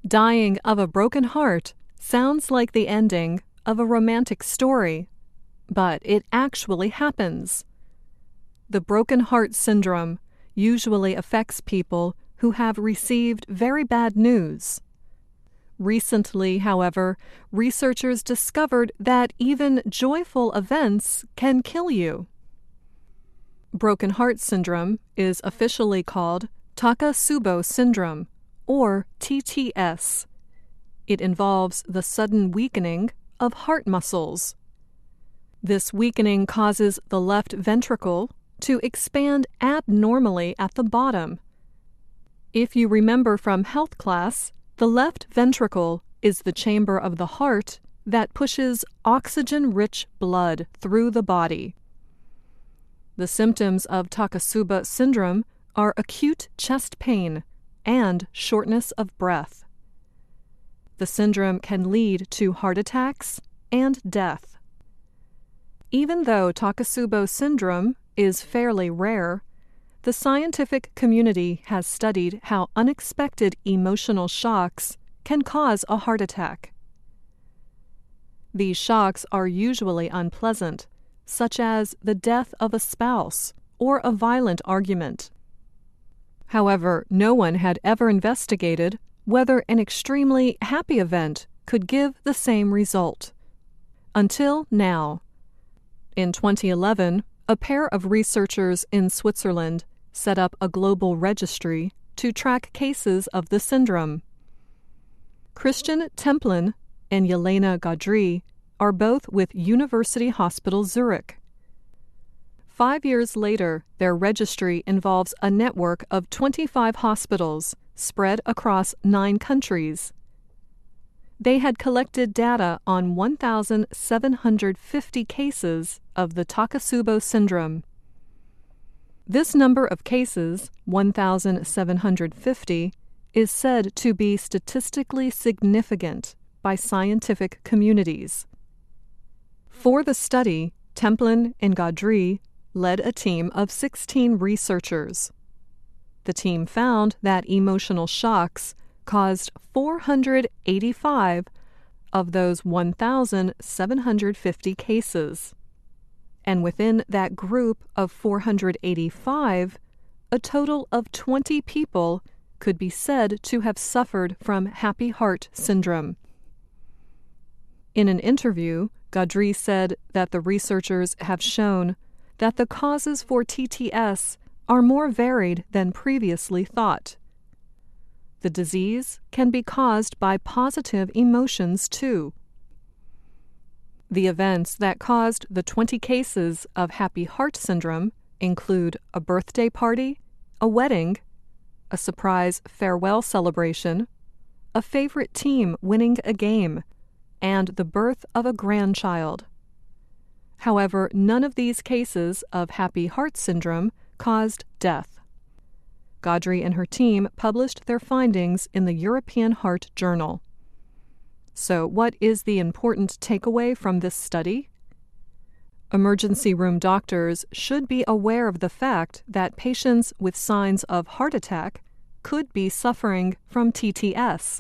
Dying of a broken heart sounds like the ending of a romantic story, but it actually happens. The broken heart syndrome usually affects people who have received very bad news. Recently, however, researchers discovered that even joyful events can kill you. Broken heart syndrome is officially called Takotsubo syndrome, or TTS. It involves the sudden weakening of heart muscles. This weakening causes the left ventricle to expand abnormally at the bottom. If you remember from health class, the left ventricle is the chamber of the heart that pushes oxygen-rich blood through the body. The symptoms of Takotsubo syndrome are acute chest pain and shortness of breath. The syndrome can lead to heart attacks and death. Even though Takotsubo syndrome is fairly rare, the scientific community has studied how unexpected emotional shocks can cause a heart attack. These shocks are usually unpleasant, such as the death of a spouse or a violent argument. However, no one had ever investigated whether an extremely happy event could give the same result. Until now. In 2011, a pair of researchers in Switzerland set up a global registry to track cases of the syndrome. Christian Templin and Jelena Gaudry are both with University Hospital Zurich. 5 years later, their registry involves a network of 25 hospitals spread across 9 countries. They had collected data on 1,750 cases of the Takotsubo syndrome. This number of cases, 1,750, is said to be statistically significant by scientific communities. For the study, Templin and Gaudry led a team of 16 researchers. The team found that emotional shocks caused 485 of those 1,750 cases. And within that group of 485, a total of 20 people could be said to have suffered from happy heart syndrome. In an interview, Gaudry said that the researchers have shown that the causes for TTS are more varied than previously thought. The disease can be caused by positive emotions too. The events that caused the 20 cases of happy heart syndrome include a birthday party, a wedding, a surprise farewell celebration, a favorite team winning a game, and the birth of a grandchild. However, none of these cases of happy heart syndrome caused death. Gaudry and her team published their findings in the European Heart Journal. So, what is the important takeaway from this study? Emergency room doctors should be aware of the fact that patients with signs of heart attack could be suffering from TTS.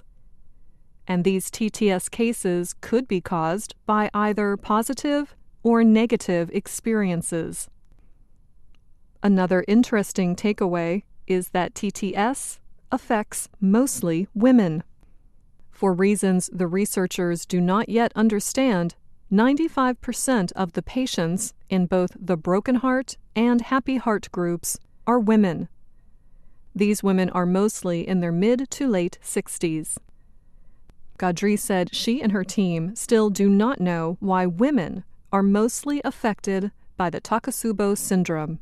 And these TTS cases could be caused by either positive or negative experiences. Another interesting takeaway is that TTS affects mostly women. For reasons the researchers do not yet understand, 95% of the patients in both the broken heart and happy heart groups are women. These women are mostly in their mid to late 60s. Gaudry said she and her team still do not know why women are mostly affected by the Takotsubo syndrome.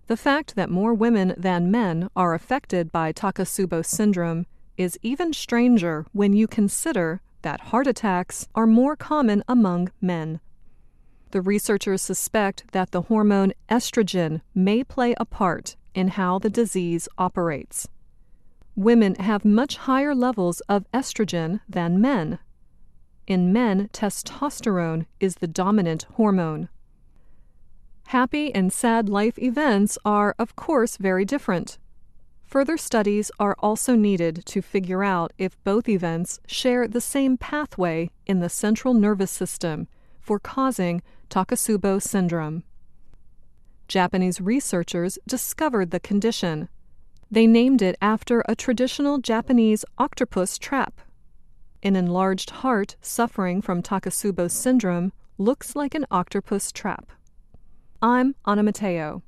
The fact that more women than men are affected by Takotsubo syndrome is even stranger when you consider that heart attacks are more common among men. The researchers suspect that the hormone estrogen may play a part in how the disease operates. Women have much higher levels of estrogen than men. In men, testosterone is the dominant hormone. Happy and sad life events are, of course, very different. Further studies are also needed to figure out if both events share the same pathway in the central nervous system for causing Takotsubo syndrome. Japanese researchers discovered the condition. They named it after a traditional Japanese octopus trap. An enlarged heart suffering from Takotsubo syndrome looks like an octopus trap. I'm Anna Matteo.